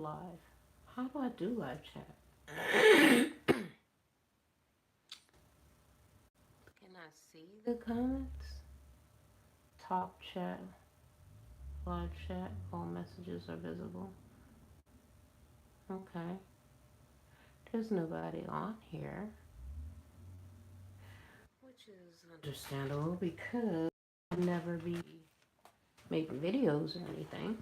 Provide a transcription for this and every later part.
live. How do I do live chat? Can I see the comments? Talk chat, live chat, all messages are visible. Okay. There's nobody on here, which is understandable because I'll never be making videos or anything.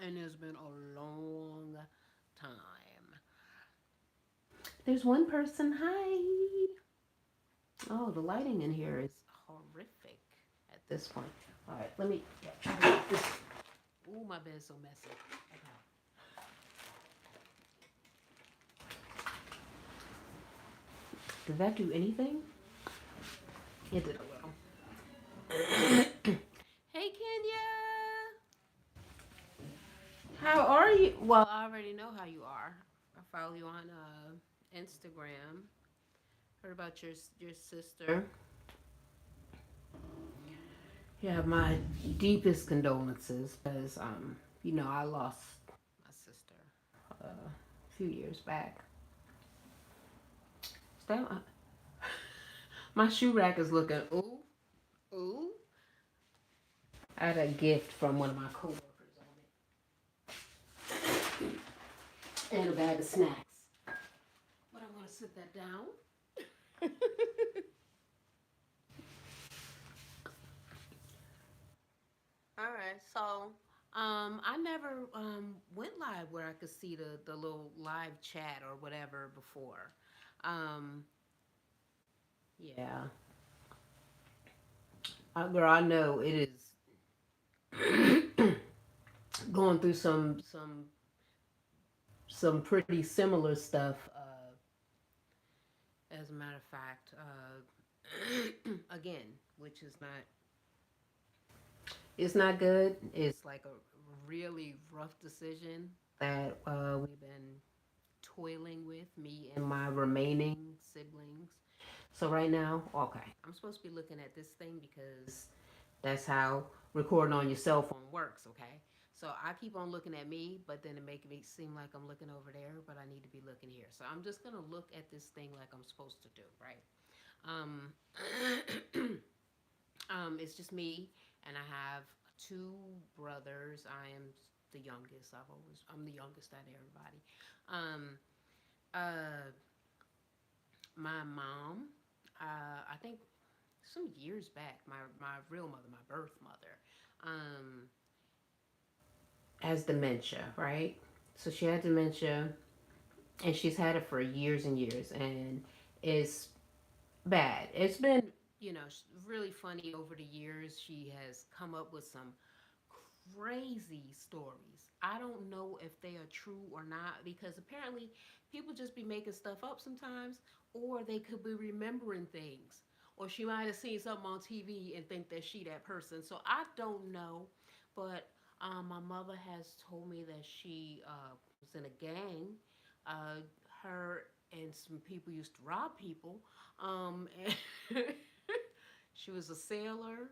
And it's been a long time. There's one person. Hi. Oh, the lighting in here is horrific at this point. All right, let me try to get this. Ooh, my bed's so messy. Okay. Did that do anything? It did a little. Hey, Kenya. How are you? Well, I already know how you are. I follow you on Instagram. Heard about your sister. Yeah, my deepest condolences because I lost my sister a few years back. Is that my shoe rack is looking ooh ooh. I had a gift from one of my coworkers on it and a bag of snacks. But I'm gonna sit that down. All right, so I never went live where I could see the little live chat or whatever before. Um, yeah, girl, I know it is going through some pretty similar stuff. As a matter of fact, again, which is not it's not good. It's like a really rough decision that we've been toiling with, me and my remaining siblings. So right now, okay, I'm supposed to be looking at this thing because that's how recording on your cell phone works, okay? So I keep on looking at me, but then it makes me seem like I'm looking over there, but I need to be looking here. So I'm just gonna look at this thing like I'm supposed to do, right? Um, it's just me, and I have two brothers. I am the youngest. I'm the youngest out of everybody. Um, uh, my mom, I think some years back, my real mother, my birth mother, um, has dementia, right? So she had dementia, and she's had it for years and years, and it's bad. It's been, really funny over the years. She has come up with some crazy stories. I don't know if they are true or not because apparently people just be making stuff up sometimes, or they could be remembering things. Or she might have seen something on TV and think that she that person. So I don't know, but my mother has told me that she was in a gang. Uh, her and some people used to rob people. And she was a sailor.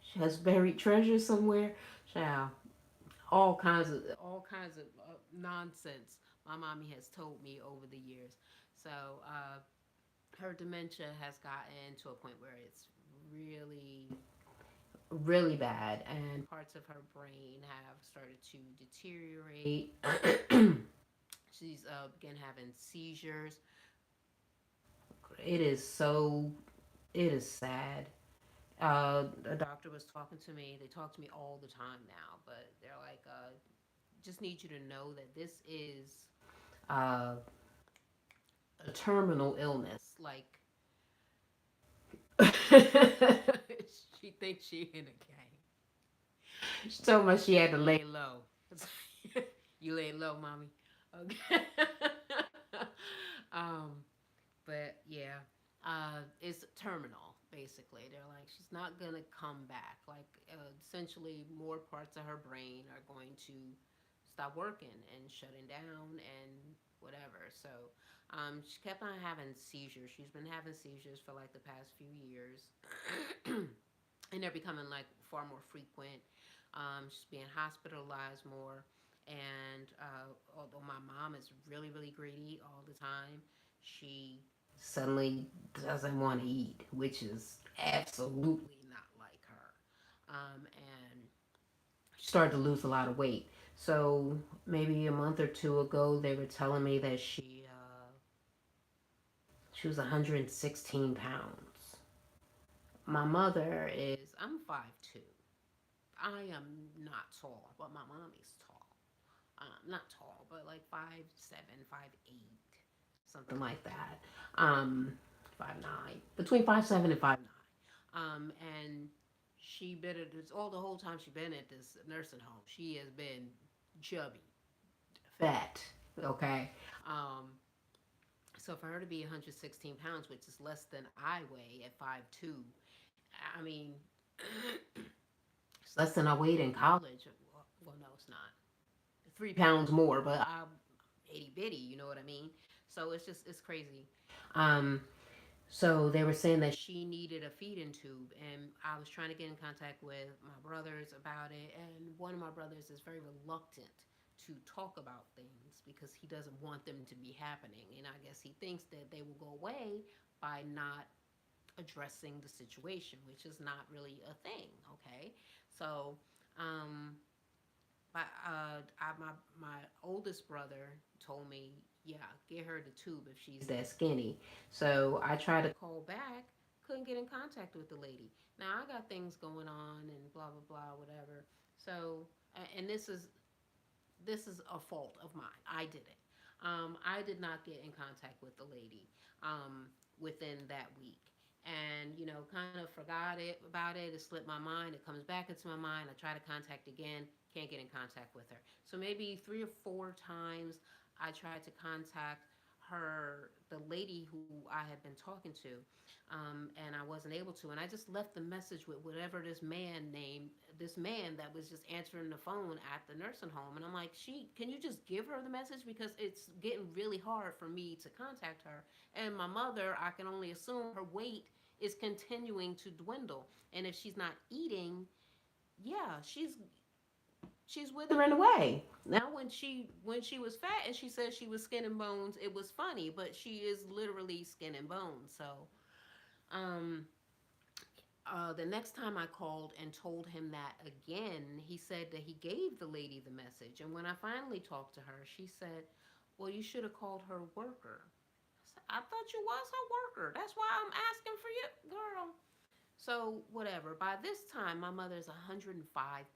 She has buried treasure somewhere. Child, all kinds of nonsense my mommy has told me over the years. So her dementia has gotten to a point where it's really really bad, and parts of her brain have started to deteriorate. She's began having seizures. It is so it is sad. A doctor was talking to me. They talk to me all the time now, but they're like, just need you to know that this is uh, a terminal illness. Like, she thinks she in a gang. She told me she had to lay low. You lay low, mommy. Okay. um, but yeah, it's terminal. Basically, they're like she's not gonna come back. Like essentially, more parts of her brain are going to stop working and shutting down and whatever. So she kept on having seizures. She's been having seizures for like the past few years, and they're becoming like far more frequent. She's being hospitalized more. And although my mom is really, really greedy all the time, she suddenly doesn't want to eat, which is absolutely not like her. And she started to lose a lot of weight. So maybe a month or two ago, they were telling me that she was 116 pounds. My mother is, I'm 5'2". I am not tall, but my mom is tall. Not tall, but like 5'7", 5'8", something like that. 5'9", between 5'7" and 5'9". And she been at this all the whole time she been at this nursing home. She has been chubby, fat. Okay. Um, so for her to be 116 pounds, which is less than I weigh at 5'2", I mean, it's less than I weighed in college. Well, no, it's not. 3 pounds more, but I'm itty bitty. You know what I mean? So it's crazy. Um, so they were saying that she needed a feeding tube, and I was trying to get in contact with my brothers about it, and one of my brothers is very reluctant to talk about things because he doesn't want them to be happening, and I guess he thinks that they will go away by not addressing the situation, which is not really a thing. Okay, so um, my oldest brother told me, yeah, get her the tube if she's that skinny. So I tried to call back, couldn't get in contact with the lady. Now I got things going on and blah blah blah whatever. So and this is a fault of mine. I did it. I did not get in contact with the lady within that week. And kind of forgot it about it. It slipped my mind. It comes back into my mind. I try to contact again, can't get in contact with her. So maybe 3 or 4 times I tried to contact the lady who I had been talking to, and I wasn't able to. And I just left the message with whatever this man that was just answering the phone at the nursing home. And I'm like, can you just give her the message because it's getting really hard for me to contact her. And my mother, I can only assume her weight is continuing to dwindle. And if she's not eating, yeah, she's withering away. Now when she was fat and she said she was skin and bones, it was funny, but she is literally skin and bones. So um the next time I called and told him that again, he said that he gave the lady the message. And when I finally talked to her, she said, well, you should have called her worker. I said, I thought you was her worker. That's why I'm asking for you, girl. So, whatever. By this time, my mother's 105 pounds.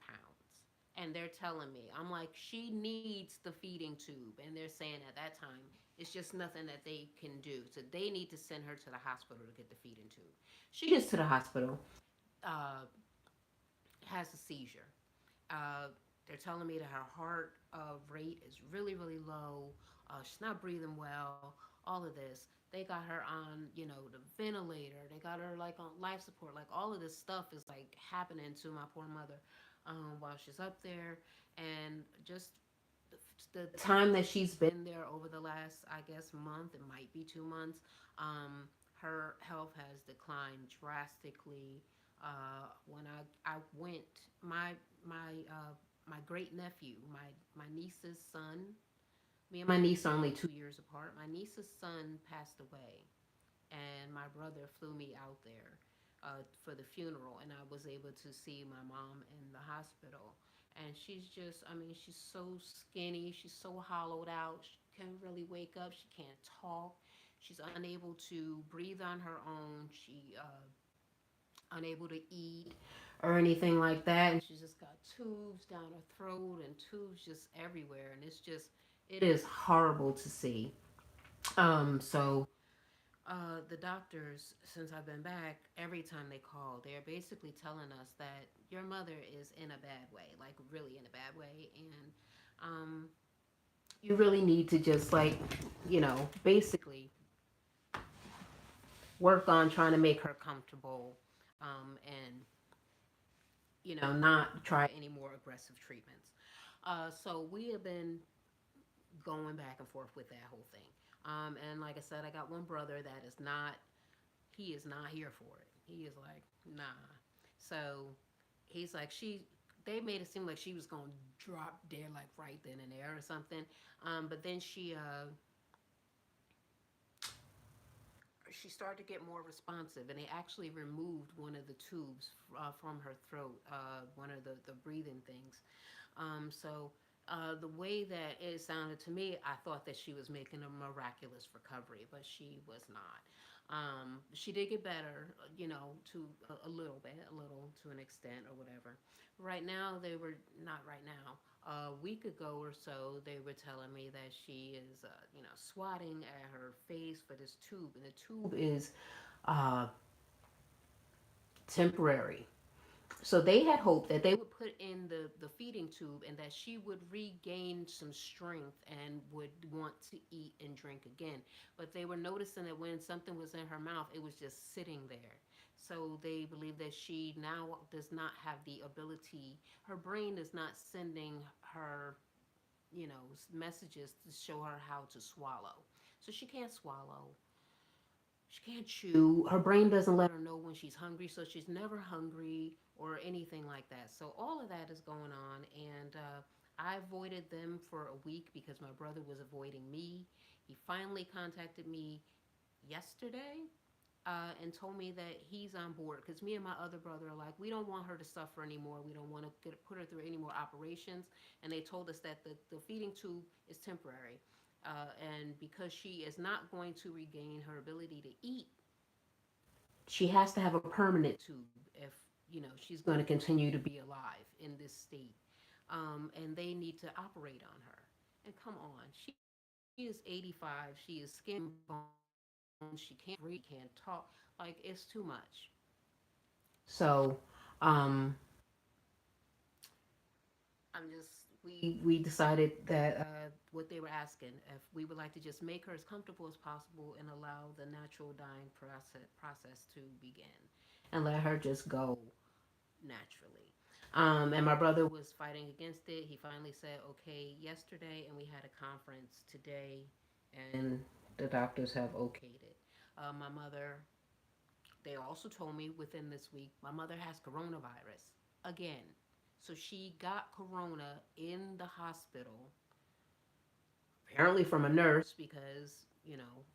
And they're telling me, I'm like, she needs the feeding tube. And they're saying at that time, it's just nothing that they can do. So, they need to send her to the hospital to get the feeding tube. She gets to the hospital, uh, has a seizure. Uh, they're telling me that her heart rate is really, really low. She's not breathing well. All of this. They got her on, the ventilator. They got her like on life support. Like all of this stuff is like happening to my poor mother while she's up there, and just the time that she's been there over the last, I guess, month. It might be 2 months. Her health has declined drastically. When I went, my my my great nephew, my niece's son. Me and my niece are only 2 years apart. My niece's son passed away, and my brother flew me out there for the funeral, and I was able to see my mom in the hospital. And she's just, I mean, she's so skinny. She's so hollowed out. She can't really wake up. She can't talk. She's unable to breathe on her own. She unable to eat or anything like that. And she's just got tubes down her throat and tubes just everywhere. And it is horrible to see. So the doctors, since I've been back, every time they call, they're basically telling us that your mother is in a bad way, like really in a bad way. And um, you really need to just like, basically work on trying to make her comfortable and not try any more aggressive treatments. So we have been going back and forth with that whole thing. And like I said, I got one brother that he is not here for it. He is like, nah. So he's like, they made it seem like she was gonna drop dead like right then and there or something. But then she started to get more responsive, and they actually removed one of the tubes from her throat, one of the breathing things. The way that it sounded to me, I thought that she was making a miraculous recovery, but she was not. She did get better, to a little bit, a little to an extent or whatever. Right now, they were not right now. A week ago or so, they were telling me that she is, swatting at her face for this tube, and the tube is uh, temporary. So they had hoped that they would put in the feeding tube and that she would regain some strength and would want to eat and drink again. But they were noticing that when something was in her mouth, it was just sitting there. So they believe that she now does not have the ability, her brain is not sending her, messages to show her how to swallow. So she can't swallow. She can't chew. Her brain doesn't let her know when she's hungry, so she's never hungry or anything like that. So all of that is going on, and I avoided them for a week because my brother was avoiding me. He finally contacted me yesterday and told me that he's on board because me and my other brother are like, we don't want her to suffer anymore. We don't want to put her through any more operations. And they told us that the feeding tube is temporary. And because she is not going to regain her ability to eat, she has to have a permanent tube if she's going to continue to be alive in this state. And they need to operate on her. And come on, she is 85. She is skin and bones. She can't breathe. She can't talk. Like it's too much. So, um, we decided that what they were asking if we would like to just make her as comfortable as possible and allow the natural dying process to begin and let her just go naturally. And my brother was fighting against it. He finally said okay yesterday, and we had a conference today, and the doctors have okayed it. My mother, they also told me within this week, my mother has coronavirus again. So she got corona in the hospital, apparently from a nurse because,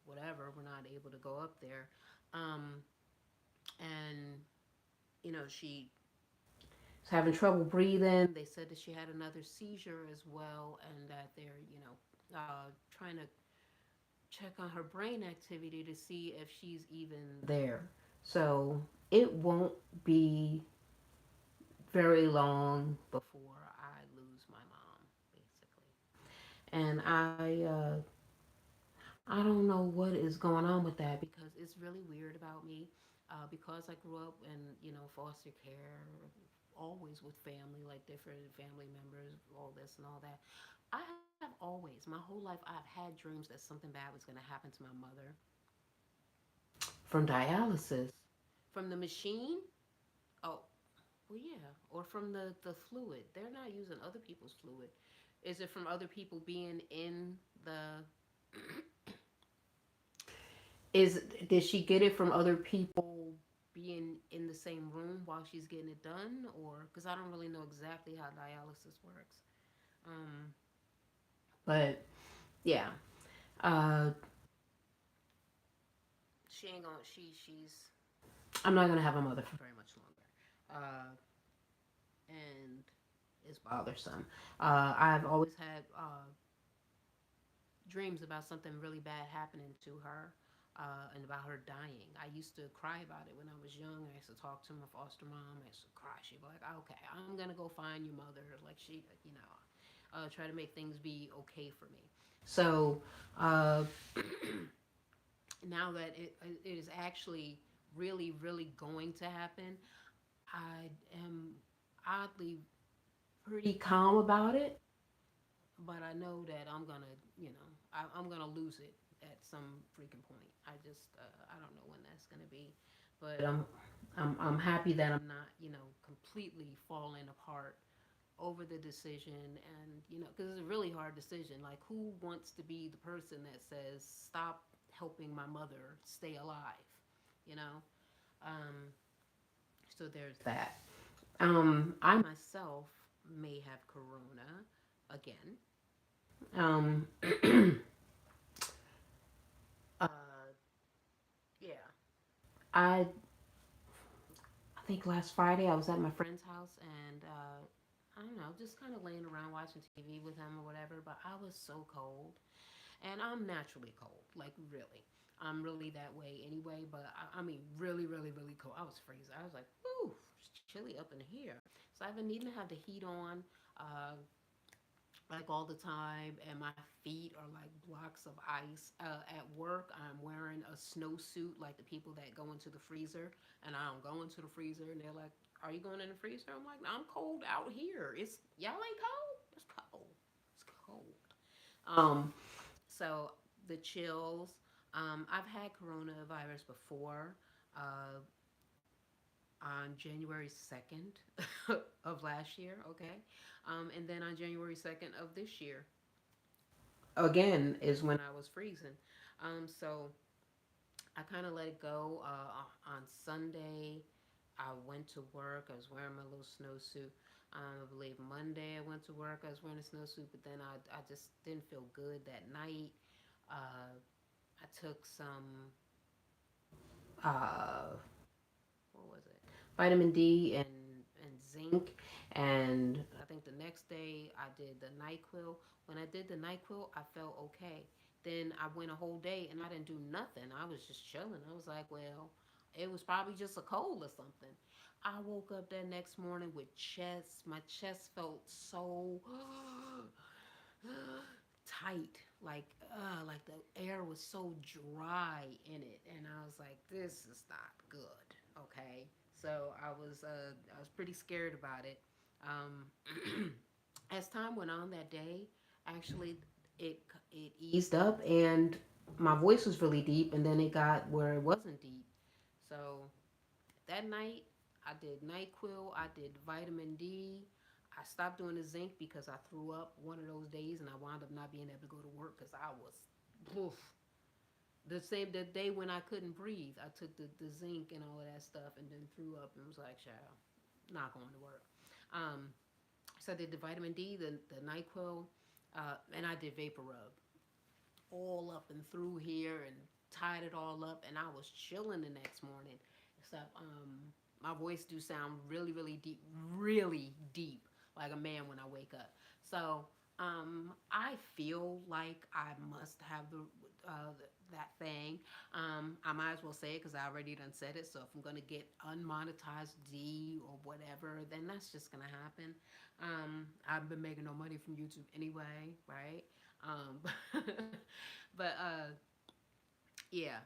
whatever, we're not able to go up there. Um, and, she was having trouble breathing. They said that she had another seizure as well, and that they're, trying to check on her brain activity to see if she's even there. So it won't be very long before I lose my mom, basically. And I don't know what is going on with that because it's really weird about me. Because I grew up in foster care, always with family, like different family members, all this and all that. I have always, my whole life, I've had dreams that something bad was going to happen to my mother from dialysis, from the machine. Oh, well, yeah, or from the fluid. They're not using other people's fluid. Is it from other people being in the? Is did she get it from other people being in the same room while she's getting it done, or because I don't really know exactly how dialysis works. Um, but yeah, uh, she ain't gonna. She's. I'm not gonna have a mother for very much longer. And it's bothersome. I've always had dreams about something really bad happening to her and about her dying. I used to cry about it when I was young. I used to talk to my foster mom. I used to cry. She'd be like, okay, I'm going to go find your mother. Like, try to make things be okay for me. So uh, now that it is actually really, really going to happen, I am oddly pretty calm about it, but I know that I'm gonna, I'm gonna lose it at some freaking point. I don't know when that's gonna be, but I'm happy that I'm not, completely falling apart over the decision, and because it's a really hard decision. Like, who wants to be the person that says stop helping my mother stay alive, you know? Um, so there's that. I myself may have corona again. Um, uh, yeah. I I think last Friday I was at my friend's house and I don't know, just kind of laying around watching TV with him or whatever. But I was so cold, and I'm naturally cold, like really. I'm really that way anyway. But I mean, really, really, really cold. I was freezing. I was like, "Ooh, it's chilly up in here." So I've been needing to have the heat on. Uh, like all the time, and my feet are like blocks of ice. At work, I'm wearing a snowsuit, like the people that go into the freezer, and I don't go into the freezer, and they're like, "Are you going in the freezer?" I'm like, "I'm cold out here. It's y'all ain't cold. It's cold. It's cold." Um, so the chills. I've had coronavirus before. Uh, on January 2nd of last year, okay? And then on January 2nd of this year, again, is when I was freezing. So I kind of let it go. On Sunday, I went to work. I was wearing my little snowsuit. I believe Monday I went to work. I was wearing a snowsuit, but then I just didn't feel good that night. Uh, I took some uh, what was it? Vitamin D and zinc. And I think the next day I did the NyQuil. When I did the NyQuil, I felt okay. Then I went a whole day and I didn't do nothing. I was just chilling. I was like, well, it was probably just a cold or something. I woke up that next morning with chest. My chest felt so tight, like the air was so dry in it, and I was like, this is not good. Okay, so I was pretty scared about it. As time went on that day, actually, it it eased up, and my voice was really deep, and then it got where it wasn't deep. So that night, I did NyQuil, I did vitamin D. I stopped doing the zinc because I threw up one of those days and I wound up not being able to go to work because I was, oof. The same the day when I couldn't breathe, I took the zinc and all of that stuff and then threw up and was like, child, not going to work. Um, so I did the vitamin D, the NyQuil, and I did vapor rub all up and through here and tied it all up, and I was chilling the next morning. Except my voice do sound really deep, like a man when I wake up. So I feel like I must have that thing. I might as well say it because I already done said it. So if I'm gonna get unmonetized D or whatever, then that's just gonna happen. I've been making no money from YouTube anyway, right? Um, but yeah,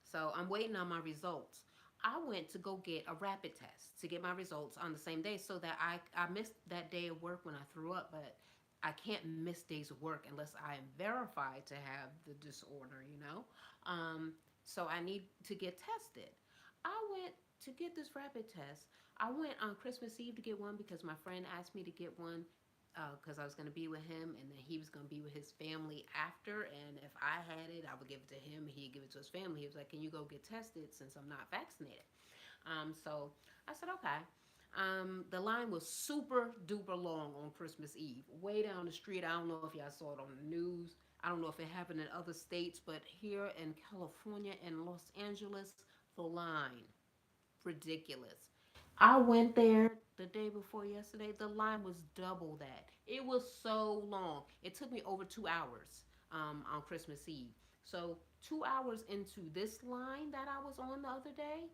so I'm waiting on my results. I went to go get a rapid test to get my results on the same day so that I missed that day of work when I threw up, but I can't miss days of work unless I am verified to have the disorder, you know? Um, so I need to get tested. I went to get this rapid test. I went on Christmas Eve to get one because my friend asked me to get one because I was going to be with him and then he was going to be with his family after. And if I had it, I would give it to him. He'd give it to his family. He was like, "Can you go get tested since I'm not vaccinated?" So I said, "Okay." The line was super duper long on Christmas Eve, way down the street. I don't know if y'all saw it on the news. I don't know if it happened in other states, but here in California and Los Angeles, the line ridiculous. I went there the day before yesterday. The line was double that. It was so long. It took me over 2 hours on Christmas Eve. So 2 hours into this line that I was on the other day,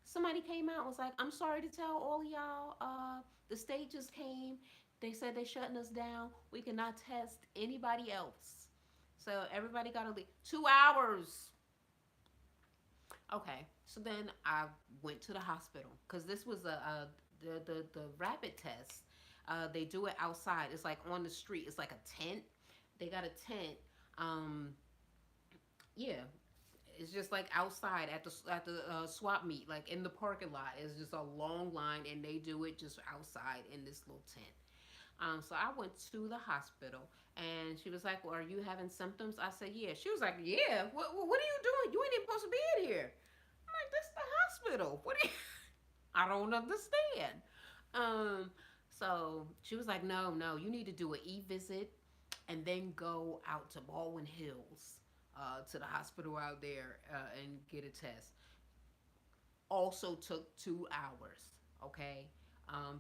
somebody came out and was like, "I'm sorry to tell all of y'all, the state just came. They said they're shutting us down. We cannot test anybody else." So everybody got to leave. 2 hours. Okay, so then I went to the hospital because this was the rapid test. They do it outside. It's like on the street. It's like a tent. They got a tent. Um, yeah, it's just like outside at the swap meet, like in the parking lot. It's just a long line, and they do it just outside in this little tent. So I went to the hospital, and she was like, "Well, are you having symptoms?" I said, "Yeah." She was like, "Yeah. What are you doing? You ain't even supposed to be in here." I'm like, "This is the hospital. What do you?" I don't understand. Um, So she was like, no, no, you need to do an e-visit and then go out to Baldwin Hills, to the hospital out there, and get a test. Also took 2 hours, okay?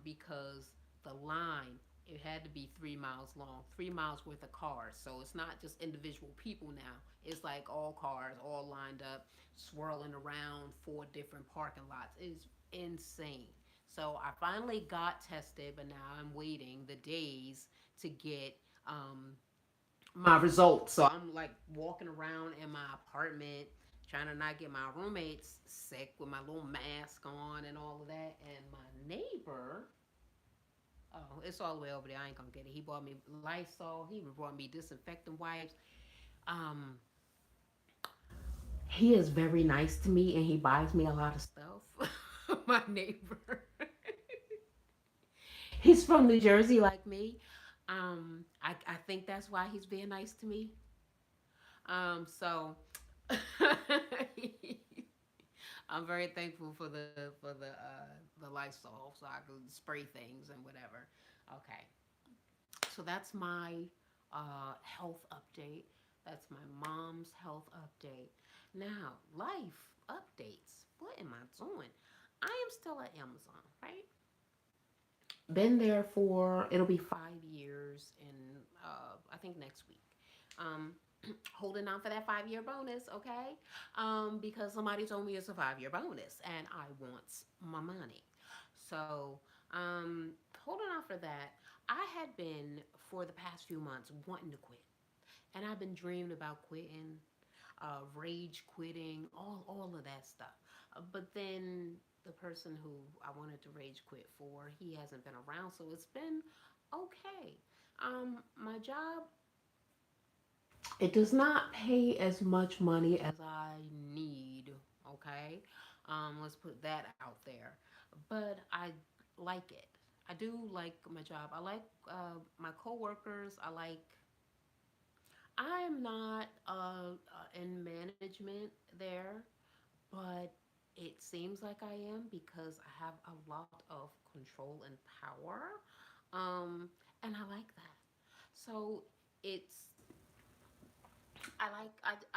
Because the line, it had to be 3 miles long, 3 miles worth of cars. So it's not just individual people now. It's like all cars, all lined up, swirling around 4 different parking lots. It's insane. So I finally got tested, but now I'm waiting the days to get my results. So I'm like walking around in my apartment trying to not get my roommates sick with my little mask on and all of that. And my neighbor, oh, it's all the way over there. I ain't gonna get it. He bought me Lysol. He even brought me disinfectant wipes. Um, he is very nice to me and he buys me a lot of stuff. My neighbor. He's from New Jersey like me. I think that's why he's being nice to me. So I'm very thankful for the Lysol, so I can spray things and whatever. Okay, so that's my health update. That's my mom's health update. Now, life updates. What am I doing? I am still at Amazon, right? Been there for, it'll be 5 years in, I think next week. Um, Holding on for that 5 year bonus, okay? Because somebody told me it's a 5 year bonus and I want my money. So, holding on for that. I had been for the past few months wanting to quit, and I've been dreaming about quitting, rage quitting, all of that stuff. But then the person who I wanted to rage quit for, he hasn't been around, so it's been okay. My job, it does not pay as much money as I need. Okay, let's put that out there. But I like it. I do like my job. I like my coworkers. I like. I'm not in management there, but it seems like I am because I have a lot of control and power, and I like that. So it's I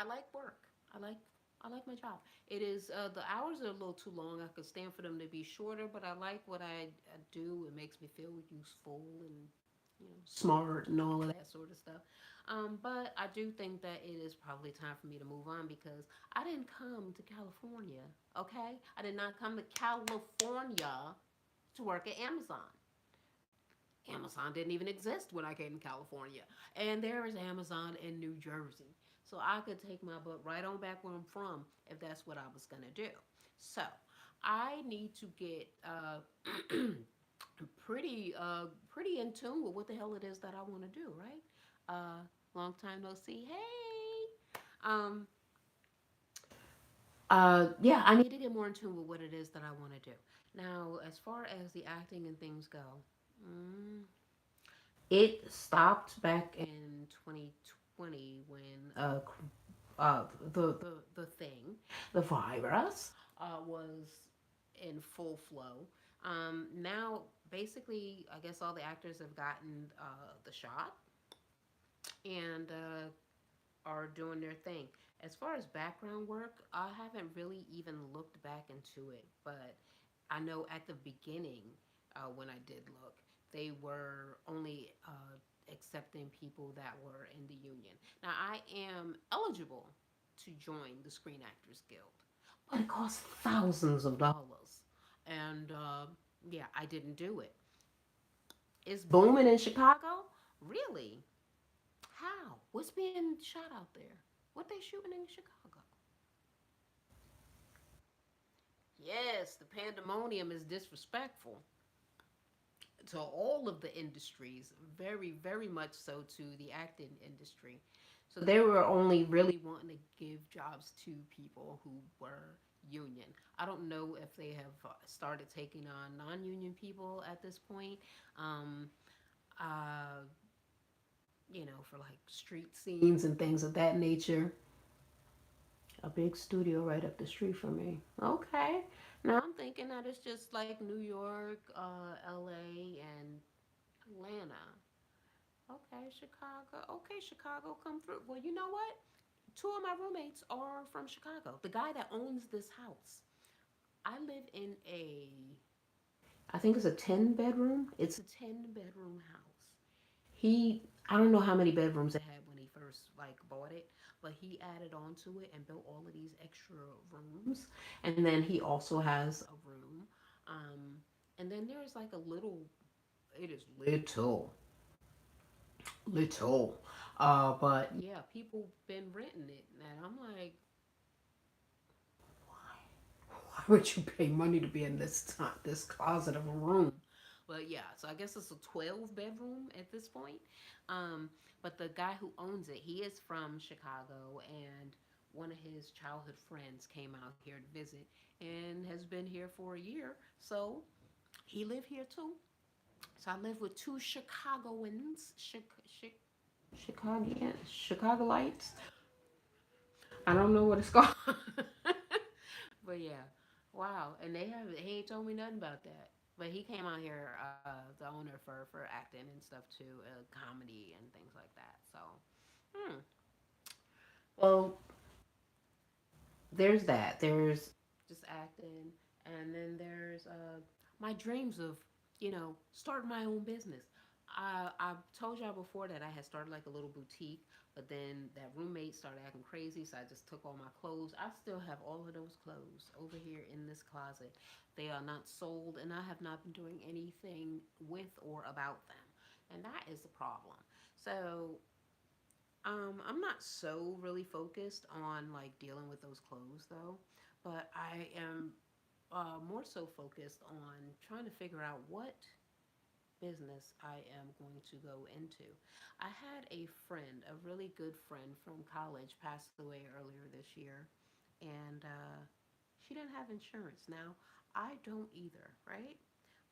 like work. I like I like my job. It is the hours are a little too long. I could stand for them to be shorter, but I like what I do. It makes me feel useful and smart and all of that sort of stuff. But I do think that it is probably time for me to move on because I didn't come to California. Okay, I did not come to California to work at Amazon. Amazon didn't even exist when I came to California. And there is Amazon in New Jersey. So I could take my butt right on back where I'm from if that's what I was going to do. So I need to get pretty in tune with what the hell it is that I want to do, right? Long time no see. Hey. Um, yeah, I need to get more in tune with what it is that I want to do. Now, as far as the acting and things go, mm, it stopped back in 2020 when the thing, the virus, was in full flow. Now, basically, I guess all the actors have gotten the shot and are doing their thing. As far as background work, I haven't really even looked back into it, but I know at the beginning, when I did look, they were only accepting people that were in the union. Now, I am eligible to join the Screen Actors Guild, but it costs thousands of dollars. And yeah, I didn't do it. It's booming in Chicago? Really? How? What's being shot out there? What they shooting in Chicago? Yes, the pandemonium is disrespectful to all of the industries, very, very much so to the acting industry. So they were only really wanting to give jobs to people who were union. I don't know if they have started taking on non-union people at this point. Um, uh, for like street scenes and things of that nature. A big studio right up the street from me. Okay. Now I'm thinking that it's just like New York, LA, and Atlanta. Okay, Chicago. Okay, Chicago, come through. Well, you know what? Two of my roommates are from Chicago. The guy that owns this house. I live in I think it's a 10 bedroom. It's a 10-bedroom house. I don't know how many bedrooms it had when he first like bought it, but he added on to it and built all of these extra rooms. And then he also has a room. Um, and then there's like a little, it is little. But yeah, people been renting it, and I'm like, why would you pay money to be in this closet of a room? But yeah, so I guess it's a 12 bedroom at this point. Um, but the guy who owns it, he is from Chicago, and one of his childhood friends came out here to visit and has been here for a year. So he lived here too. So I live with two Chicagoans, Chicagolites. I don't know what it's called. But yeah, wow. And he ain't told me nothing about that. But he came out here, the owner, for acting and stuff too, comedy and things like that. So, hmm. Well, there's that. There's just acting, and then there's my dreams of starting my own business. I told y'all before that I had started like a little boutique, but then that roommate started acting crazy, so I just took all my clothes. I still have all of those clothes over here in this closet. They are not sold, and I have not been doing anything with or about them, and that is the problem. So I'm not so really focused on like dealing with those clothes though, but I am more so focused on trying to figure out what business I am going to go into. I had a friend, a really good friend from college, passed away earlier this year, and she didn't have insurance. Now, I don't either, right?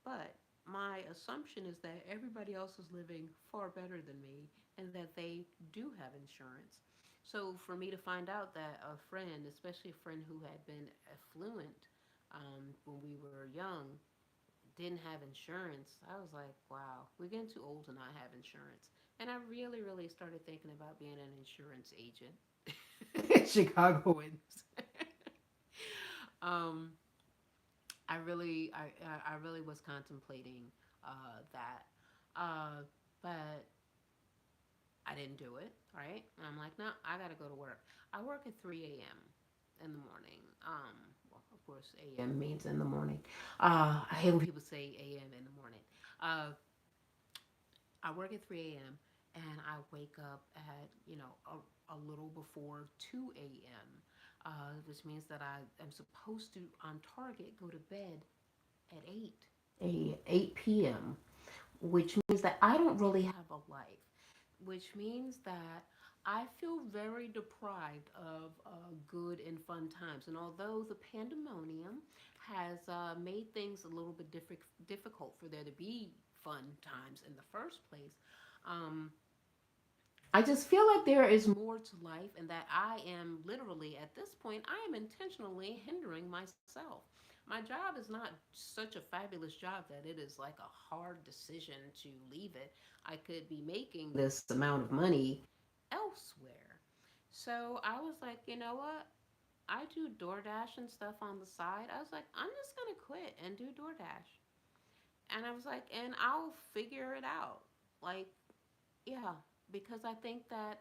But my assumption is that everybody else is living far better than me and that they do have insurance. So for me to find out that a friend, especially a friend who had been affluent when we were young, didn't have insurance, I was like, wow, we're getting too old to not have insurance. And I really, really started thinking about being an insurance agent. Chicagoans. um, I really was contemplating that, uh, but I didn't do it. Right? And I'm like, no, I gotta go to work. I work at 3 a.m. in the morning. Well, of course, a.m. means in the morning. I hate when people say a.m. in the morning. Uh, I work at 3 a.m. and I wake up at a little before 2 a.m. Which means that I am supposed to on target go to bed at 8 p.m., which means that I don't really have a life, which means that I feel very deprived of good and fun times. And although the pandemonium has made things a little bit difficult for there to be fun times in the first place, um, I just feel like there is more to life, and that I am literally, at this point, I am intentionally hindering myself. My job is not such a fabulous job that it is like a hard decision to leave it. I could be making this amount of money elsewhere. So I was like, you know what? I do DoorDash and stuff on the side. I was like, I'm just going to quit and do DoorDash. And I was like, and I'll figure it out. Like, yeah, because I think that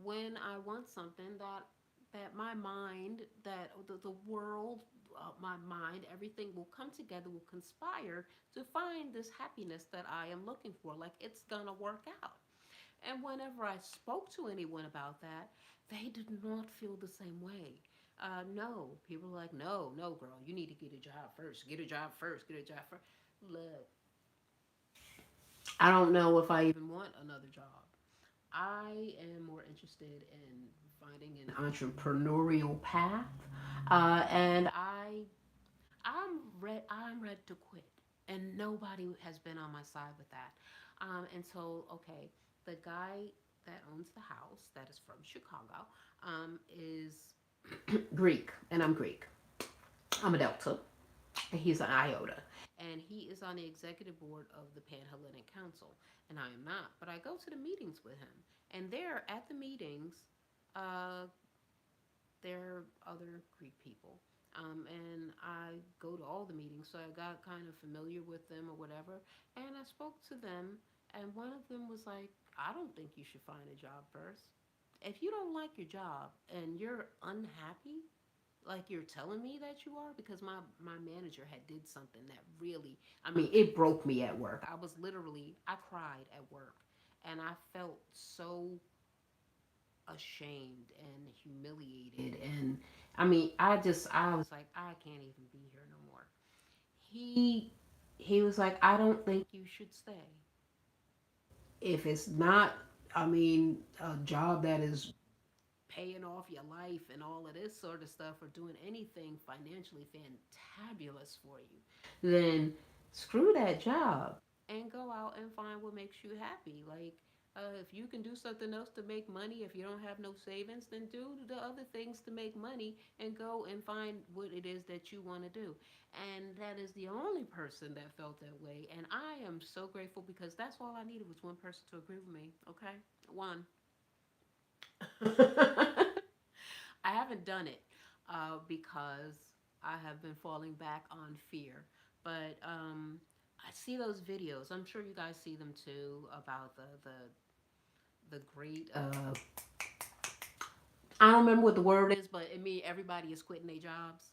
when I want something, that my mind, that the world, my mind, everything will come together, will conspire to find this happiness that I am looking for. Like it's gonna work out. And whenever I spoke to anyone about that, they did not feel the same way. No, people are like, no, no, girl, you need to get a job first. Get a job first. Get a job first. Look, I don't know if I even want another job. I am more interested in finding an entrepreneurial path, and I'm ready to quit, and nobody has been on my side with that. And so, okay, the guy that owns the house, that is from Chicago, is Greek, and I'm Greek. I'm a Delta. He's an IOTA, and he is on the executive board of the Panhellenic Council, and I am not. But I go to the meetings with him, and there at the meetings, uh, there are other Greek people. And I go to all the meetings, so I got kind of familiar with them or whatever. And I spoke to them, and one of them was like, I don't think you should find a job first. If you don't like your job and you're unhappy, like you're telling me that you are, because my manager had did something that really, I mean, it broke me at work. I was literally, I cried at work, and I felt so ashamed and humiliated. And I mean, I was like, I can't even be here no more. He he was like, I don't think you should stay if it's not, I mean, a job that is paying off your life and all of this sort of stuff, or doing anything financially fantabulous for you, then screw that job and go out and find what makes you happy. Like, if you can do something else to make money, if you don't have no savings, then do the other things to make money and go and find what it is that you want to do. And that is the only person that felt that way. And I am so grateful, because that's all I needed was one person to agree with me. Okay? One. I haven't done it because I have been falling back on fear. But I see those videos. I'm sure you guys see them too, about the great. I don't remember what the word is, but it means everybody is quitting their jobs.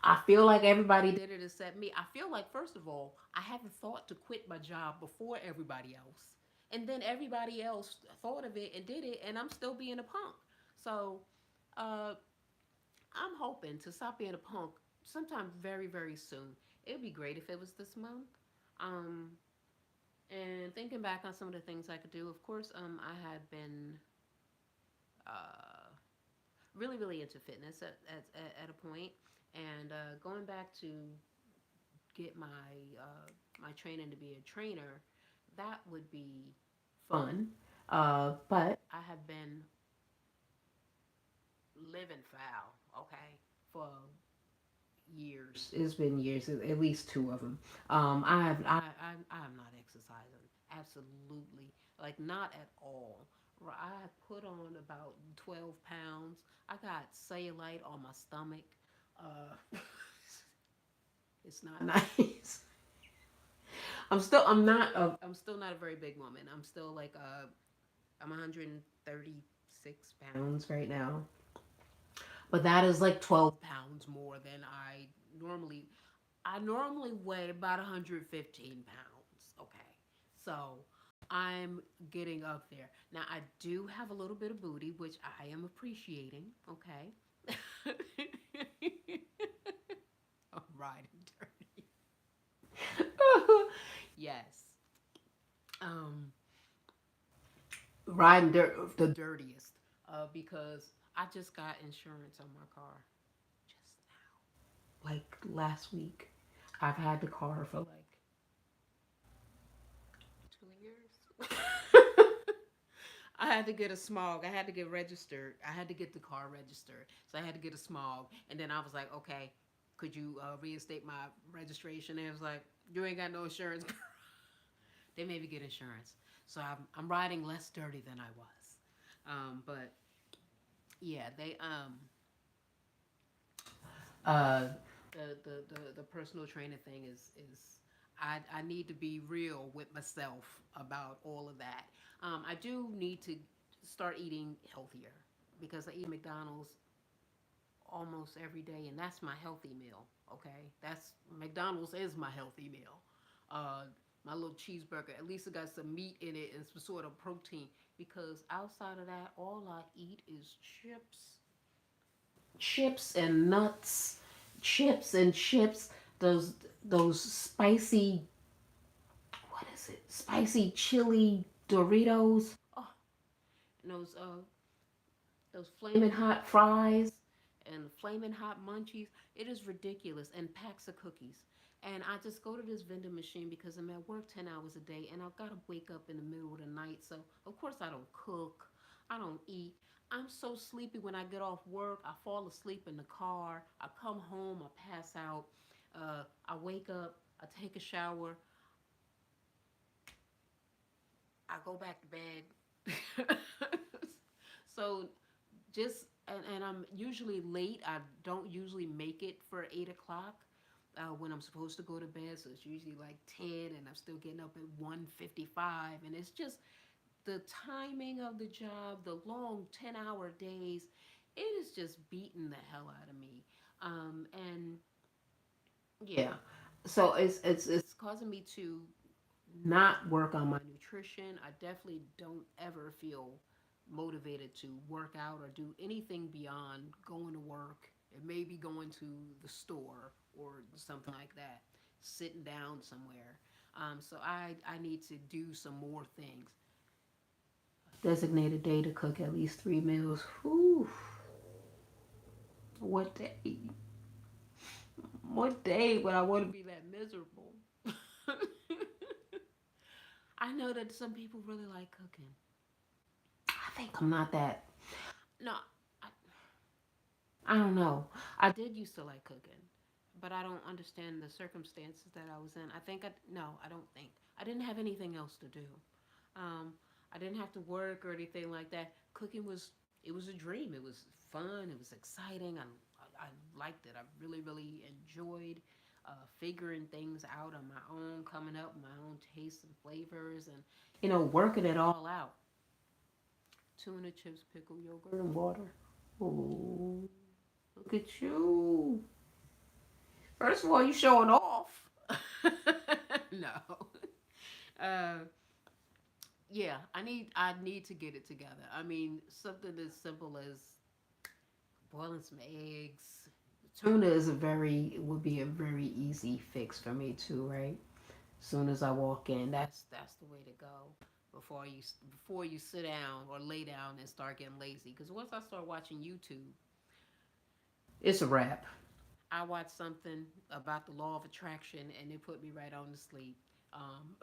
I feel like everybody did it except me. I feel like, first of all, I haven't thought to quit my job before everybody else. And then everybody else thought of it and did it, and I'm still being a punk. So uh, I'm hoping to stop being a punk sometime very, very soon. It would be great if it was this month. Um, and thinking back on some of the things I could do, of course, I had been uh, really, really into fitness at a point, and going back to get my training to be a trainer, that would be fun. But I have been living foul, okay, for years. It's been years, at least two of them. I am not exercising. Absolutely, like not at all. I put on about 12 pounds. I got cellulite on my stomach. Uh, it's not nice. I'm still not a very big woman. I'm still like I'm 136 pounds right now. But that is like 12 pounds more than normally I normally weigh about 115 pounds. Okay. So I'm getting up there. Now, I do have a little bit of booty, which I am appreciating. Okay. I'm riding dirty. Yes. Um, the dirtiest. Because I just got insurance on my car just now, like last week. I've had the car for like 2 years. I had to get a smog. I had to get registered. I had to get the car registered. So I had to get a smog. And then I was like, okay, could you reinstate my registration? And it was like, you ain't got no insurance. They made me get insurance. So I'm riding less dirty than I was. But yeah, they uh the personal trainer thing is I need to be real with myself about all of that. I do need to start eating healthier, because I eat McDonald's almost every day, and that's my healthy meal. Okay, that's McDonald's is my healthy meal. Uh, my little cheeseburger, at least it got some meat in it and some sort of protein. Because outside of that, all I eat is chips and nuts, chips and chips. Those spicy, what is it? Spicy chili Doritos. Oh, and those flaming hot fries and flaming hot munchies. It is ridiculous, and packs of cookies. And I just go to this vending machine because I'm at work 10 hours a day, and I've got to wake up in the middle of the night. So of course I don't cook. I don't eat. I'm so sleepy when I get off work. I fall asleep in the car. I come home, I pass out. I wake up, I take a shower, I go back to bed. So just and I'm usually late. I don't usually make it for 8 o'clock when I'm supposed to go to bed. So it's usually like 10, and I'm still getting up at 1:55, and it's just the timing of the job, the long 10-hour days. It is just beating the hell out of me. And yeah, so it's causing me to not work on my nutrition. I definitely don't ever feel motivated to work out or do anything beyond going to work and maybe going to the store or something like that, sitting down somewhere. So I need to do some more things. Designated day to cook at least 3 meals. Whew, what day? What day would I want to be that miserable? I know that some people really like cooking. I think I'm not that. No, I, I don't know. I did used to like cooking, but I don't understand the circumstances that I was in. I think no, I don't think I didn't have anything else to do. Um, I didn't have to work or anything like that. Cooking was it was a dream. It was fun. It was exciting. I liked it. I really enjoyed figuring things out on my own, coming up with my own tastes and flavors, and working it all out. Tuna chips, pickle, yogurt, and water. Oh, look at you. First of all, you showing off. No. Uh, yeah, I need to get it together. I mean, something as simple as boiling some eggs. Tuna is a very would be a very easy fix for me too, right? As soon as I walk in, that's the way to go. Before you sit down or lay down and start getting lazy, because once I start watching YouTube, it's a wrap. I watch something about the law of attraction and it put me right on to sleep. Um,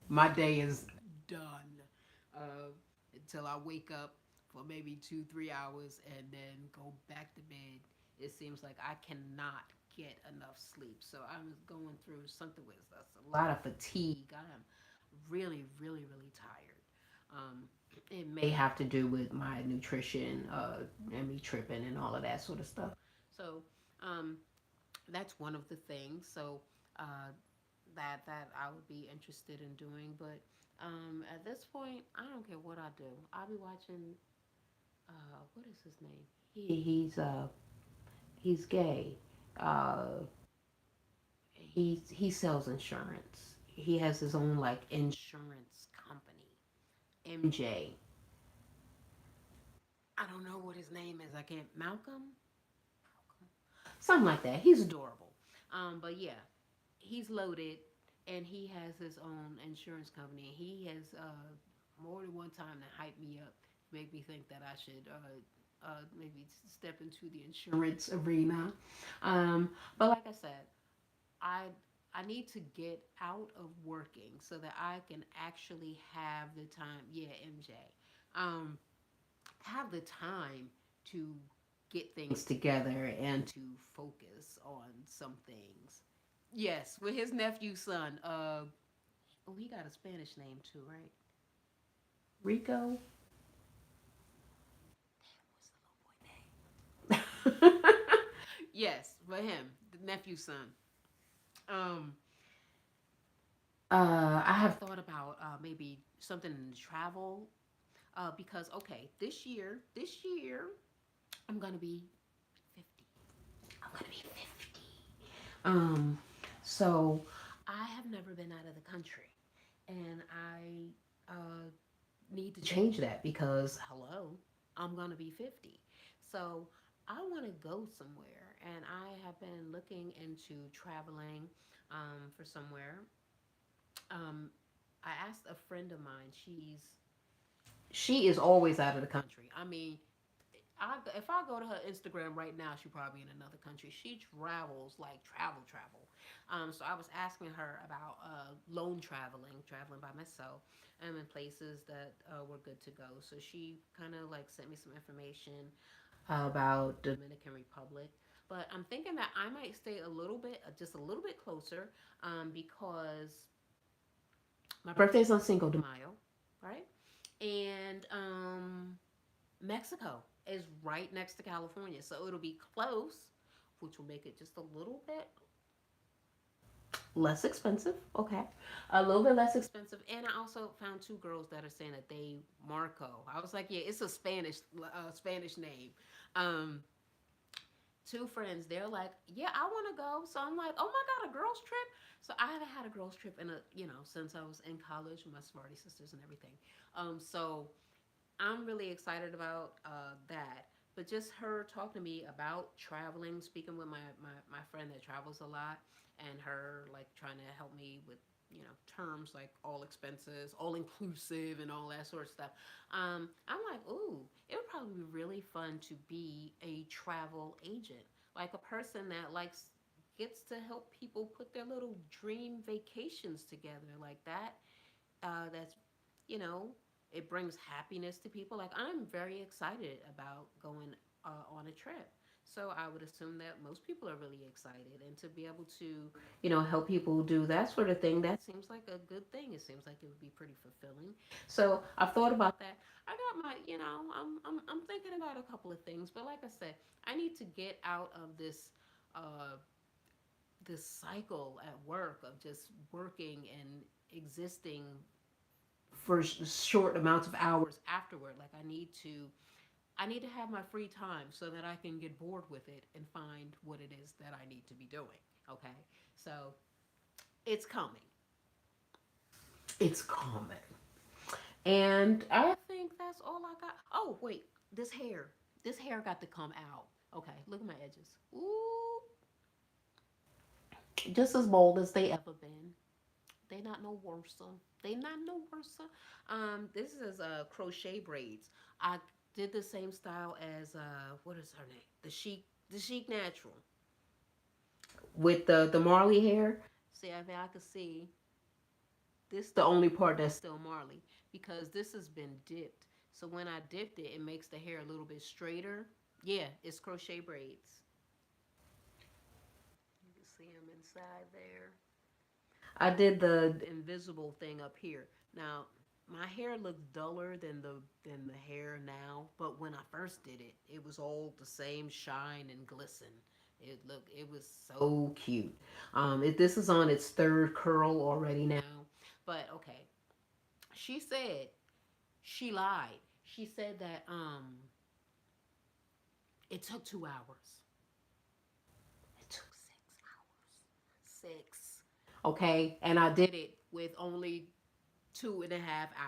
my day is done uh, until I wake up for maybe 2, 3 hours and then go back to bed. It seems like I cannot get enough sleep. So I'm going through something with a lot of fatigue. I am really tired. Um, it may have to do with my nutrition and me tripping and all of that sort of stuff. So um, that's one of the things. So uh, that I would be interested in doing. But at this point, I don't care what I do. I'll be watching. What is his name? He's gay. Uh, he sells insurance. He has his own like insurance company. MJ. I don't know what his name is. I can't. Malcolm. Something like that. He's adorable. But yeah, he's loaded, and he has his own insurance company. He has more than one time to hype me up, make me think that I should maybe step into the insurance arena. But like I said, I I need to get out of working so that I can actually have the time. Yeah, MJ. Um, have the time to get things together and to focus on some things. Yes, with his nephew's son. Oh, he got a Spanish name too, right? Rico. What's the little boy name? Yes, for him, the nephew's son. Um, I have thought about maybe something in the travel because okay, this year I'm gonna be 50. I'm gonna be 50. Um, so I have never been out of the country, and I need to change that because hello, I'm gonna be 50. So I want to go somewhere, and I have been looking into traveling for somewhere. Um, I asked a friend of mine. She is always out of the country. I mean, If I go to her Instagram right now, she's probably in another country. She travels like travel. So I was asking her about traveling by myself, in places that were good to go. So she kind of like sent me some information about Dominican Republic. But I'm thinking that I might stay a little bit, just a little bit closer, because my birthday's on Cinco de Mayo, right? And Mexico is right next to California, so it'll be close, which will make it just a little bit less expensive. Okay, a little bit less expensive. And I also found two girls that are saying that they Marco. I was like, yeah, it's a Spanish name. Um, Two friends, they're like, yeah, I want to go. So I'm like, oh my god, a girls trip. So I haven't had a girls trip in a since I was in college with my sorority sisters and everything. So I'm really excited about that. But just her talking to me about traveling, speaking with my friend that travels a lot, and her like trying to help me with terms like all expenses, all inclusive, and all that sort of stuff. I'm like, ooh, it would probably be really fun to be a travel agent, like a person that likes gets to help people put their little dream vacations together like that. That's you know it brings happiness to people. Like I'm very excited about going on a trip. So I would assume that most people are really excited, and to be able to help people do that sort of thing, that seems like a good thing. It seems like it would be pretty fulfilling. So I've thought about that. I got my I'm thinking about a couple of things, but like I said, I need to get out of uh this cycle at work of just working and existing for short amounts of hours afterward. Like I need to have my free time so that I can get bored with it and find what it is that I need to be doing. Okay, so it's coming. It's coming. And I think that's all I got. Oh wait, this hair. This hair got to come out. Okay, look at my edges. Ooh, just as bold as they ever been. They not no worse. They not no worse. This is crochet braids. I did the same style as what is her name? The Chic Natural with the Marley hair. See, I mean, I can see this. The only part that's still Marley because this has been dipped. So when I dipped it, it makes the hair a little bit straighter. Yeah, it's crochet braids. You can see them inside there. I did the invisible thing up here. Now, my hair looks duller than the hair now, but when I first did it, it was all the same shine and glisten. It was so cute. This is on its third curl already now, but okay. She said she lied. She said that it took 2 hours. It took 6 hours. Six. Okay, and I did it with only 2.5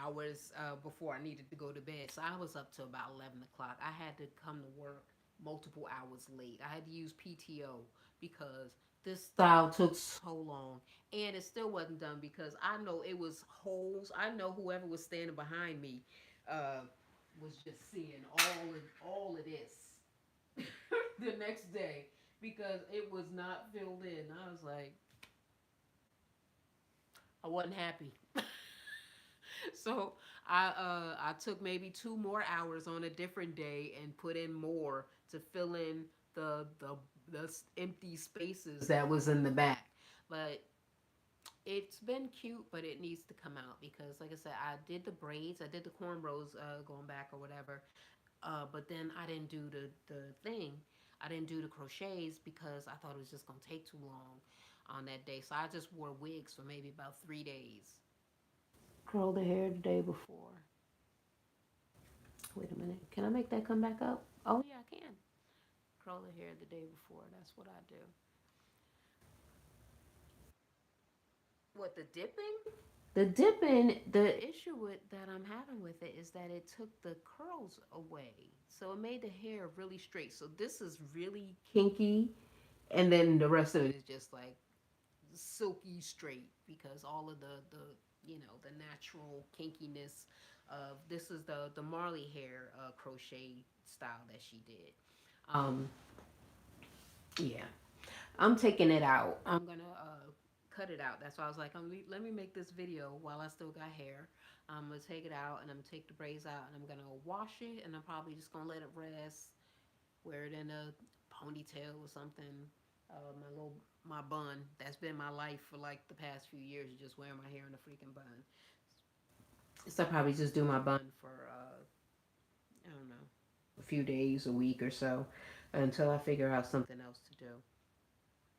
hours before I needed to go to bed. So I was up to about 11 o'clock. I had to come to work multiple hours late. I had to use PTO because this style took so long. And it still wasn't done because I know it was holes. I know whoever was standing behind me uh, was just seeing all of this the next day because it was not filled in. I was like, I wasn't happy. So I took maybe 2 more hours on a different day and put in more to fill in the empty spaces that was in the back. But it's been cute, but it needs to come out because, like I said, I did the braids, I did the cornrows going back or whatever. But then I didn't do the thing. I didn't do the crochets because I thought it was just gonna take too long on that day. So I just wore wigs for maybe about 3 days. Curl the hair the day before. Wait a minute. Can I make that come back up? Oh yeah, I can. Curl the hair the day before. That's what I do. What, the dipping? The dipping, the issue with that I'm having with it is that it took the curls away. So it made the hair really straight. So this is really kinky, and then the rest of it is just like silky straight because all of the the natural kinkiness of this is the Marley hair crochet style that she did. Um, yeah, I'm taking it out. I'm gonna cut it out. That's why I was like, let me make this video while I still got hair. I'm gonna take it out and I'm gonna take the braids out and I'm gonna wash it and I'm probably just gonna let it rest, wear it in a ponytail or something. My little my bun. That's been my life for like the past few years. Just wearing my hair in a freaking bun. So I probably just do my bun for I don't know, a few days, a week or so, until I figure out something else to do.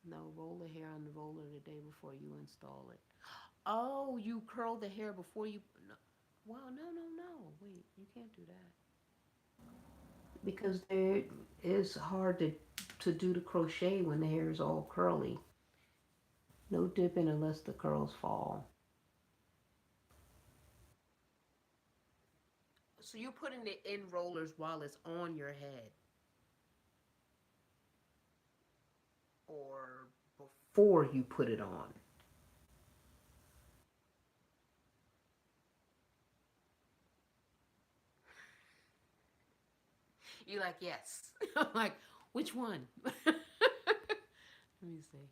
No, roll the hair on the roller the day before you install it. Oh, you curl the hair before you. No. Well, no, no, no. Wait, you can't do that because there is hard to do the crochet when the hair is all curly. No dipping unless the curls fall. So you're putting it in rollers while it's on your head, or before you put it on. You're like, yes. I'm like, which one? Let me see.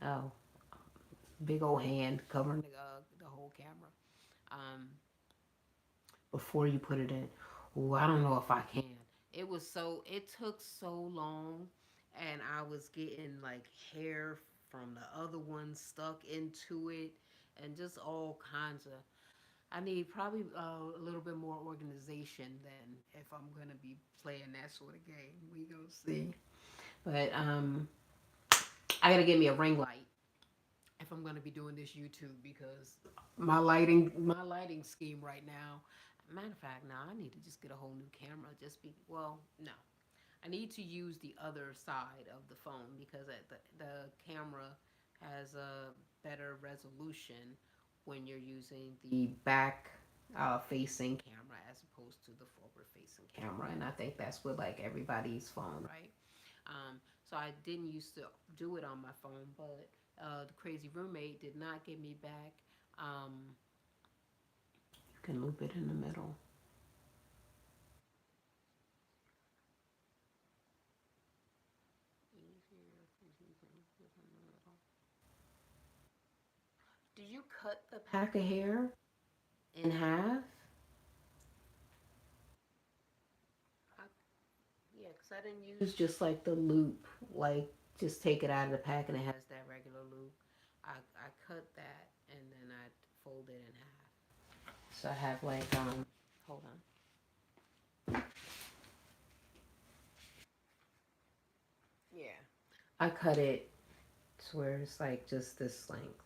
Oh, big old hand covering the whole camera. Um, before you put it in. Oh, I don't know if I can. It took so long, and I was getting like hair from the other one stuck into it, and just all kinds of. I need probably a little bit more organization than if I'm gonna be playing that sort of game. We gonna see. But I gotta get me a ring light if I'm gonna be doing this YouTube because my lighting scheme right now. Matter of fact, now I need to just get a whole new camera. Just be well, no, I need to use the other side of the phone because the camera has a better resolution when you're using the back facing camera as opposed to the forward facing camera, and I think that's with like everybody's phone, right? So I didn't used to do it on my phone, but the crazy roommate did not get me back. You can loop it in the middle. Easier if you can loop it in the middle. Did you cut the pack of hair in half? I, yeah, because I didn't use just like the loop, like just take it out of the pack and it has that regular loop. I cut that and then I fold it in half. So I have like hold on. Yeah. I cut it to where it's like just this length,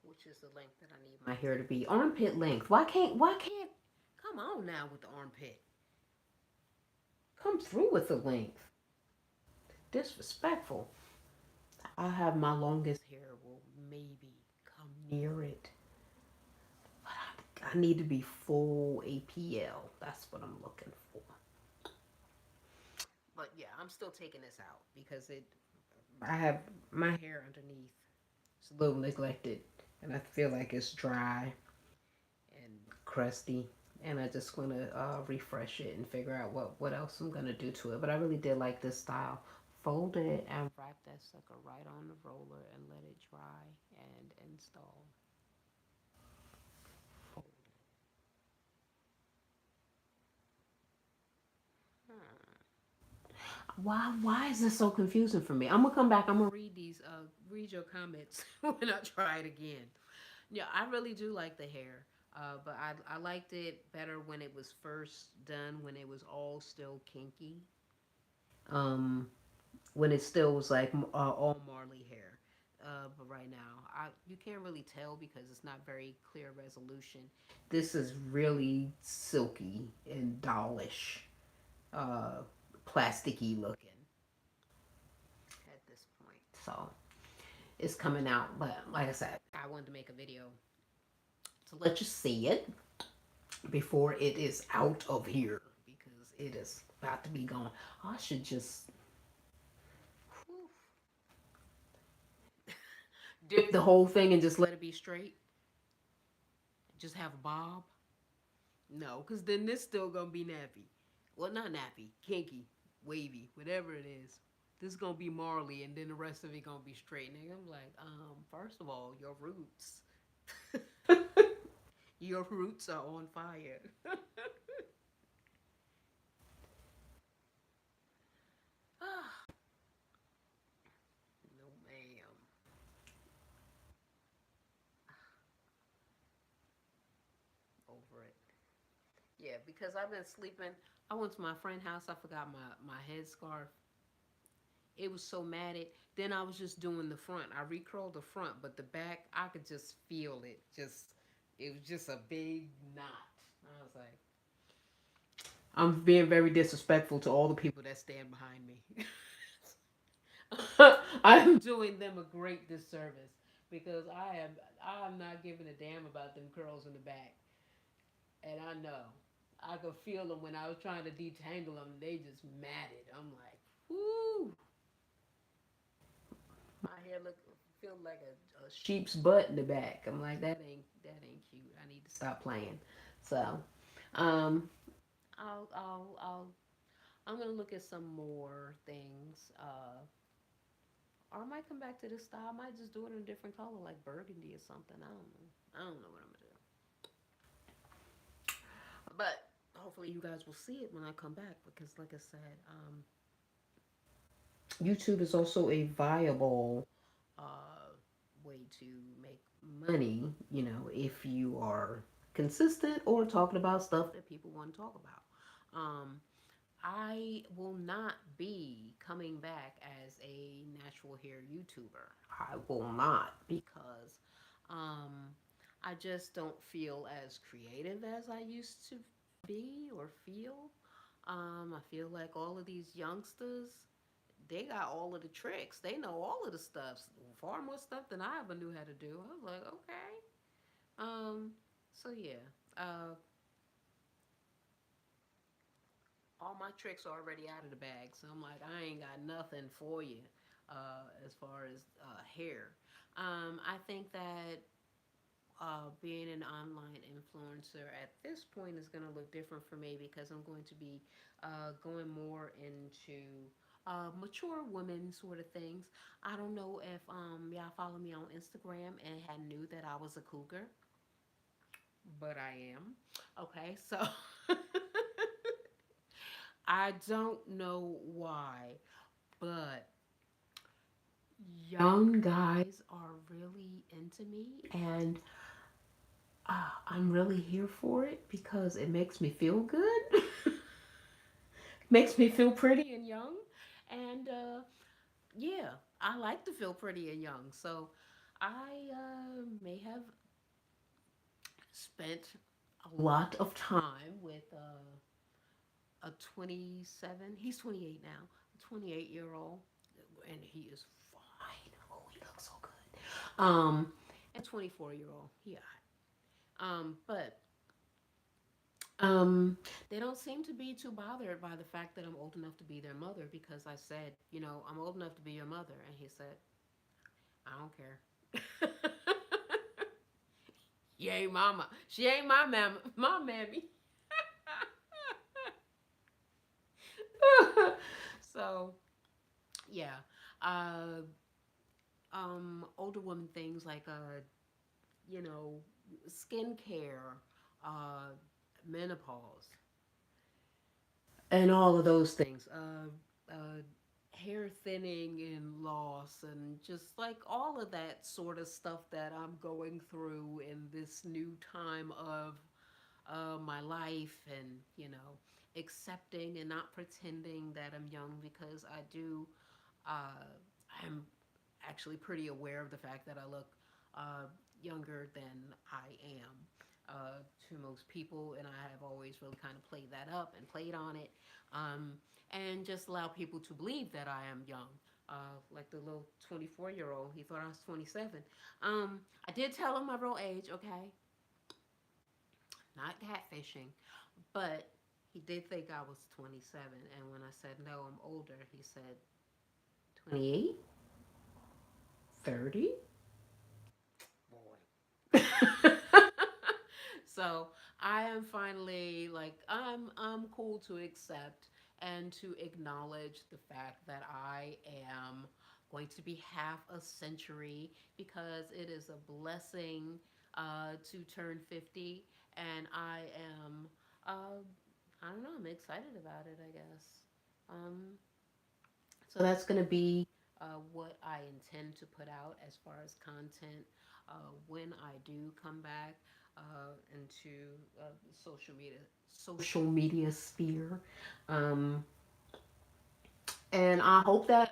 which is the length that I need my hair to be. Armpit length. Why can't come on now with the armpit. Come through with the length. Disrespectful. I have my longest hair will maybe come near it. But I need to be full APL. That's what I'm looking for. But yeah, I'm still taking this out because I have my hair underneath. It's a little neglected and I feel like it's dry and crusty. And I just want to refresh it and figure out what else I'm going to do to it. But I really did like this style. Fold it and wrap that sucker right on the roller and let it dry and install. Fold it. Why is this so confusing for me? I'm gonna come back. I'm gonna read your comments when I try it again. Yeah, I really do like the hair. But I liked it better when it was first done, when it was all still kinky. Um, when it still was like all Marley hair. But right now, you can't really tell because it's not very clear resolution. This is really silky and dollish, uh, plasticky looking at this point. So it's coming out. But like I said, I wanted to make a video to let you see it before it is out of here because it is about to be gone. I should just Dip the whole thing and just let it be straight? Just have a bob? No, because then this still gonna be nappy. Well, not nappy, kinky, wavy, whatever it is. This is gonna be Marley, and then the rest of it gonna be straight. Nigga, I'm like, first of all, your roots, your roots are on fire. No, ma'am. Over it. Yeah, because I've been sleeping. I went to my friend's house. I forgot my headscarf. It was so matted. Then I was just doing the front. I recurled the front, but the back, I could just feel it. Just it was just a big knot. I was like, I'm being very disrespectful to all the people that stand behind me. I'm doing them a great disservice because I'm not giving a damn about them curls in the back, and I know I could feel them when I was trying to detangle them. They just matted. I'm like, whoo, my hair look feel like a sheep's butt in the back. I'm like, that ain't cute. I need to stop playing. So, um, I'll I'm gonna look at some more things. Or I might come back to this style. I might just do it in a different color, like burgundy or something. I don't know. I don't know what I'm gonna do. But hopefully you guys will see it when I come back because, like I said, YouTube is also a viable way to make money. You know, if you are consistent or talking about stuff that people want to talk about. I will not be coming back as a natural hair YouTuber. I will not because um, I just don't feel as creative as I used to be or feel. I feel like all of these youngsters, they got all of the tricks. They know all of the stuff, far more stuff than I ever knew how to do. I was like, okay. Um, so yeah, uh, all my tricks are already out of the bag. So I'm like, I ain't got nothing for you as far as hair. I think that being an online influencer at this point is going to look different for me because I'm going to be going more into mature women sort of things. I don't know if y'all follow me on Instagram and had knew that I was a cougar, but I am. Okay, so I don't know why, but young guys are really into me, and I'm really here for it because it makes me feel good, makes me feel pretty and young, and yeah, I like to feel pretty and young. So I may have spent a lot of time with a 27. He's 28 now. A 28-year-old, and he is fine. Oh, he looks so good. And 24-year-old. Yeah. But they don't seem to be too bothered by the fact that I'm old enough to be their mother because I said, I'm old enough to be your mother, and he said, I don't care. You ain't mama. She ain't my mama. My mammy. So yeah, uh, older woman things like you know, skincare, uh, menopause, and all of those things. Hair thinning and loss, and just like all of that sort of stuff that I'm going through in this new time of my life, and accepting and not pretending that I'm young because I do. I'm actually pretty aware of the fact that I look uh, younger than I am to most people, and I have always really kind of played that up and played on it, um, and just allow people to believe that I am young. Like the little 24-year-old, he thought I was 27. I did tell him my real age, okay? Not catfishing, but he did think I was 27. And when I said, no, I'm older, he said, 28? 30? So I am finally like I'm cool to accept and to acknowledge the fact that I am going to be half a century because it is a blessing to turn 50 and I am uh, I don't know, I'm excited about it, I guess. Um, so that's going to be what I intend to put out as far as content when I do come back into the social media sphere. Um, and I hope that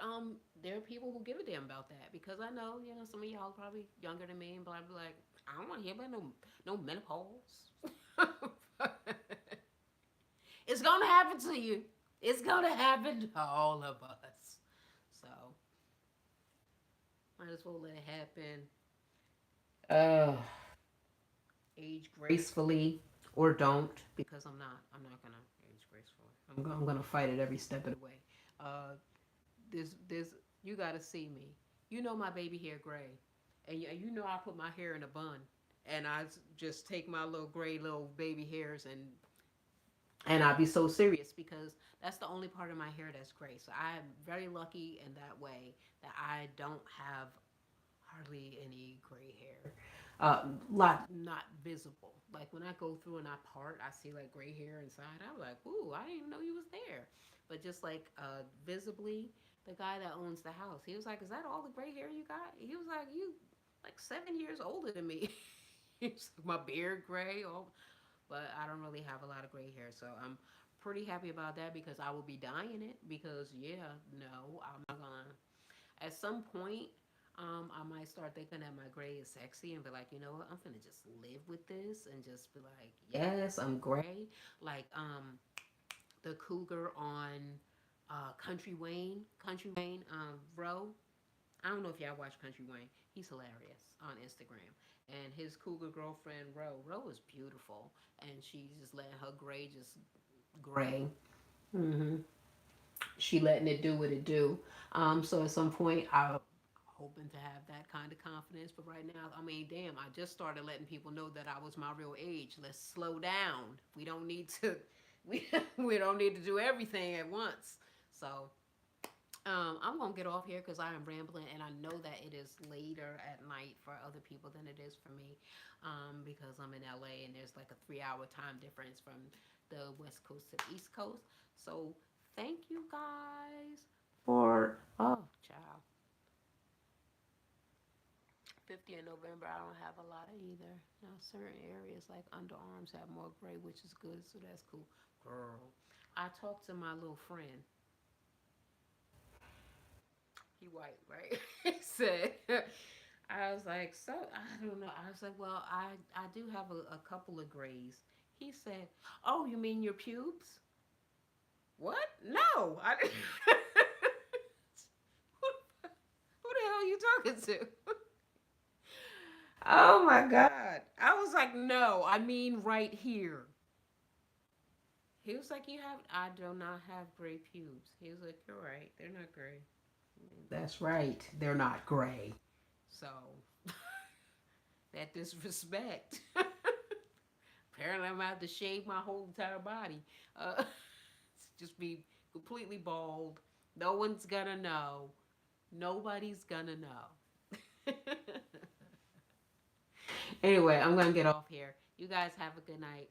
there are people who give a damn about that because I know some of y'all probably younger than me and blah blah like I don't want to hear about no menopause. It's gonna happen to you. It's gonna happen to all of us. So might as well let it happen. Uh, age gracefully or don't because I'm not gonna age gracefully. I'm gonna fight it every step of the way. Uh, this you gotta see me. You know my baby hair gray, and you know I put my hair in a bun, and I just take my little gray little baby hairs and I'd be so serious because that's the only part of my hair that's gray. So I'm very lucky in that way that I don't have hardly any gray hair. Lot not visible. Like when I go through and I part, I see like gray hair inside. I'm like, ooh, I didn't even know you was there. But just like visibly, the guy that owns the house, he was like, "Is that all the gray hair you got?" He was like, "You like 7 years older than me." He's like, my beard gray, all, but I don't really have a lot of gray hair, so I'm pretty happy about that because I will be dyeing it. Because yeah, no, I'm not gonna. At some point, I might start thinking that my gray is sexy and be like, you know what, I'm gonna just live with this and just be like, yes, I'm gray. Like the cougar on Country Wayne, Roe. I don't know if y'all watch Country Wayne. He's hilarious on Instagram. And his cougar girlfriend, Roe is beautiful. And she's just letting her gray just gray. Hmm. She letting it do what it do. So at some point, I'm hoping to have that kind of confidence. But right now, I mean, damn, I just started letting people know that I was my real age. Let's slow down. We don't need to. We, we don't need to do everything at once. So I'm gonna get off here because I am rambling, and I know that it is later at night for other people than it is for me, because I'm in LA and there's like a 3 hour time difference from the West Coast to the East Coast. So thank you guys for child 50 in November. I don't have a lot of either. Now certain areas like underarms have more gray, which is good, so that's cool. Girl, I talked to my little friend. He white, right? He said, I was like, so I don't know. I was like, well, I do have a couple of grays. He said, oh, you mean your pubes? What? No, I didn't. Who the hell are you talking to? Oh my god! I was like, no, I mean right here. He was like, you have. I do not have gray pubes. He was like, you're right. They're not gray. That's right. They're not gray. So that disrespect. Apparently, I'm gonna have to shave my whole entire body. Uh, just be completely bald. No one's gonna know. Nobody's gonna know. Anyway, I'm gonna get off here. You guys have a good night.